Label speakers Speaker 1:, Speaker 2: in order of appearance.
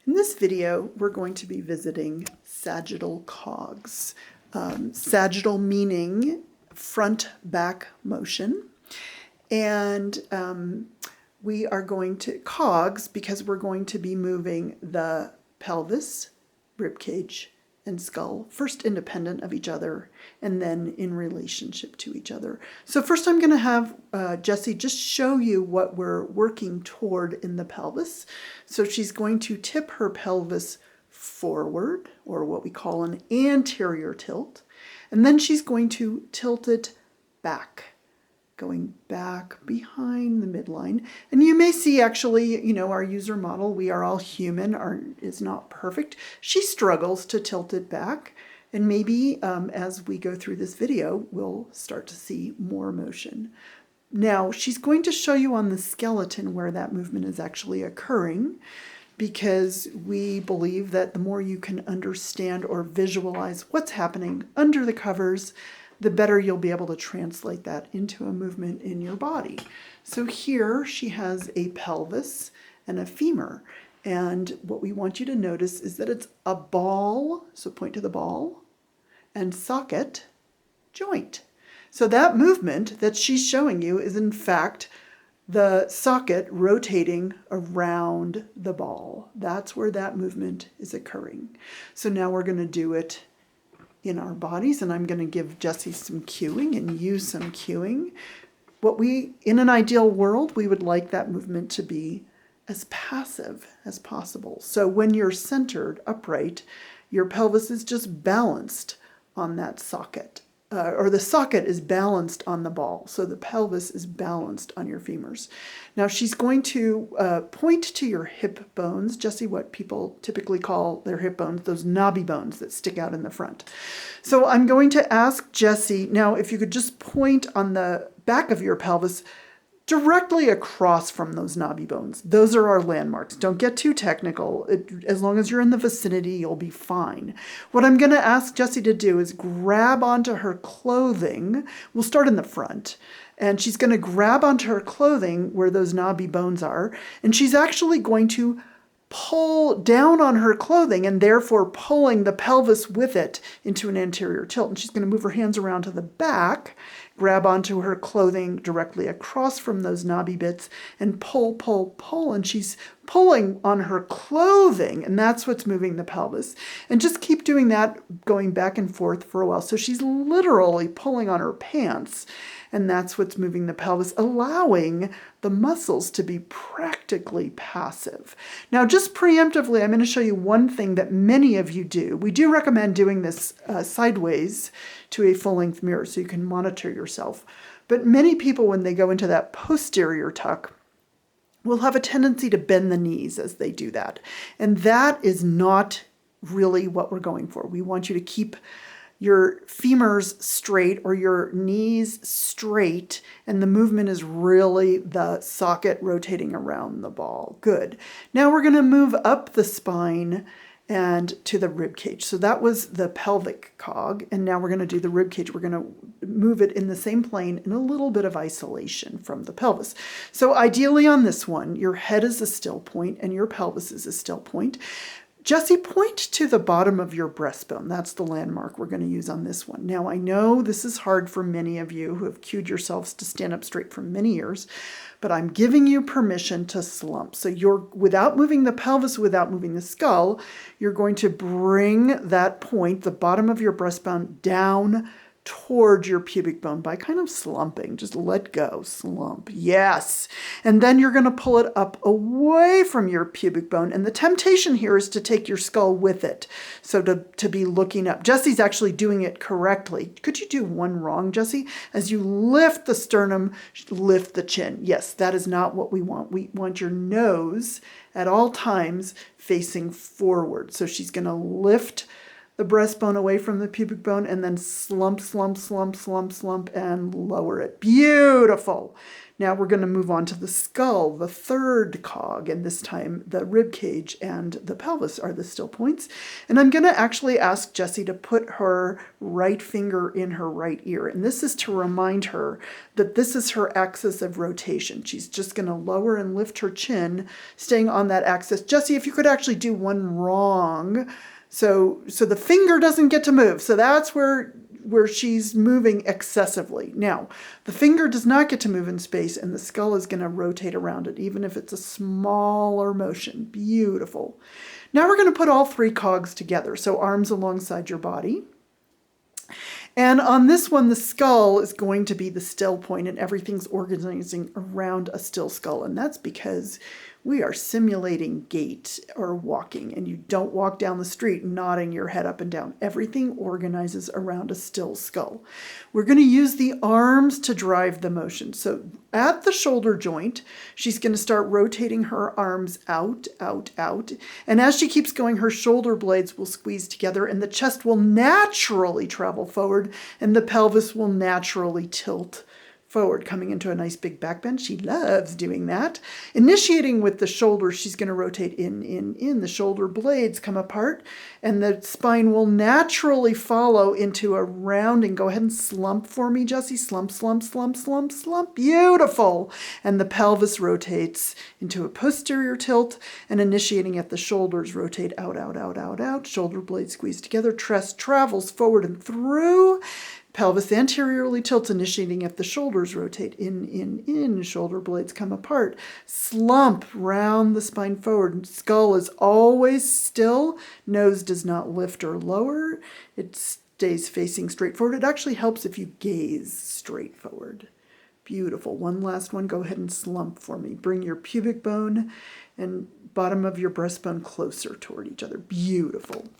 Speaker 1: In this video, we're going to be visiting sagittal cogs. Sagittal meaning front-back motion. And we are going to cogs because we're going to be moving the pelvis, ribcage, and skull, first independent of each other and then in relationship to each other. So first I'm going to have Jessie just show you what we're working toward in the pelvis. So she's going to tip her pelvis forward, or what we call an anterior tilt, and then she's going to tilt it back, going back behind the midline. And you may see actually, our user model, we are all human, is not perfect. She struggles to tilt it back. And maybe as we go through this video, we'll start to see more motion. Now, she's going to show you on the skeleton where that movement is actually occurring, because we believe that the more you can understand or visualize what's happening under the covers, the better you'll be able to translate that into a movement in your body. So here she has a pelvis and a femur. And what we want you to notice is that it's a ball, so point to the ball, and socket joint. So that movement that she's showing you is in fact the socket rotating around the ball. That's where that movement is occurring. So now we're going to do it in our bodies, and I'm going to give Jessie some cueing and you some cueing. In an ideal world, we would like that movement to be as passive as possible. So when you're centered upright, your pelvis is just balanced on that socket, or the socket is balanced on the ball. So the pelvis is balanced on your femurs. Now she's going to point to your hip bones. Jessie, what people typically call their hip bones, those knobby bones that stick out in the front. So I'm going to ask Jessie, now if you could just point on the back of your pelvis directly across from those knobby bones. Those are our landmarks. Don't get too technical. As long as you're in the vicinity, you'll be fine. What I'm going to ask Jessie to do is grab onto her clothing. We'll start in the front. And she's going to grab onto her clothing where those knobby bones are. And she's actually going to pull down on her clothing and therefore pulling the pelvis with it into an anterior tilt. And she's going to move her hands around to the back, grab onto her clothing directly across from those knobby bits, and pull, pull, pull. And she's pulling on her clothing, and that's what's moving the pelvis. And just keep doing that, going back and forth for a while. So she's literally pulling on her pants, and that's what's moving the pelvis, allowing the muscles to be practically passive. Now, just preemptively, I'm going to show you one thing that many of you do. We do recommend doing this sideways to a full-length mirror so you can monitor yourself. But many people, when they go into that posterior tuck, will have a tendency to bend the knees as they do that. And that is not really what we're going for. We want you to keep your femurs straight or your knees straight, and the movement is really the socket rotating around the ball. Good. Now we're going to move up the spine and to the rib cage. So that was the pelvic cog, and now we're going to do the rib cage. We're going to move it in the same plane in a little bit of isolation from the pelvis. So ideally on this one, your head is a still point and your pelvis is a still point. Jessie, point to the bottom of your breastbone. That's the landmark we're going to use on this one. Now, I know this is hard for many of you who have cued yourselves to stand up straight for many years, but I'm giving you permission to slump. So without moving the pelvis, without moving the skull, you're going to bring that point, the bottom of your breastbone, down toward your pubic bone by kind of slumping. Just let go, slump. Yes. And then you're going to pull it up away from your pubic bone. And the temptation here is to take your skull with it. So to be looking up. Jessie's actually doing it correctly. Could you do one wrong, Jessie? As you lift the sternum, lift the chin. Yes, that is not what we want. We want your nose at all times facing forward. So she's going to lift the breastbone away from the pubic bone, and then slump, slump, slump, slump, slump, and lower it. Beautiful. Now we're going to move on to the skull, the third cog, and this time the rib cage and the pelvis are the still points. And I'm going to actually ask Jessie to put her right finger in her right ear. And this is to remind her that this is her axis of rotation. She's just going to lower and lift her chin, staying on that axis. Jessie, if you could actually do one wrong, so the finger doesn't get to move. So that's where she's moving excessively. Now, the finger does not get to move in space, and the skull is going to rotate around it, even if it's a smaller motion. Beautiful. Now we're going to put all three cogs together. So arms alongside your body. And on this one, the skull is going to be the still point, and everything's organizing around a still skull. And that's because we are simulating gait or walking, and you don't walk down the street nodding your head up and down. Everything organizes around a still skull. We're going to use the arms to drive the motion. So at the shoulder joint, she's going to start rotating her arms out, out, out. And as she keeps going, her shoulder blades will squeeze together, and the chest will naturally travel forward, and the pelvis will naturally tilt forward, coming into a nice big back bend. She loves doing that. Initiating with the shoulders, she's going to rotate in. The shoulder blades come apart, and the spine will naturally follow into a rounding. Go ahead and slump for me, Jessie. Slump, slump, slump, slump, slump. Beautiful. And the pelvis rotates into a posterior tilt, and initiating at the shoulders, rotate out, out, out, out, out. Shoulder blades squeeze together. Chest travels forward and through. Pelvis anteriorly tilts, initiating at the shoulders, rotate in, shoulder blades come apart. Slump, round the spine forward. Skull is always still. Nose does not lift or lower. It stays facing straight forward. It actually helps if you gaze straight forward. Beautiful. One last one. Go ahead and slump for me. Bring your pubic bone and bottom of your breastbone closer toward each other. Beautiful.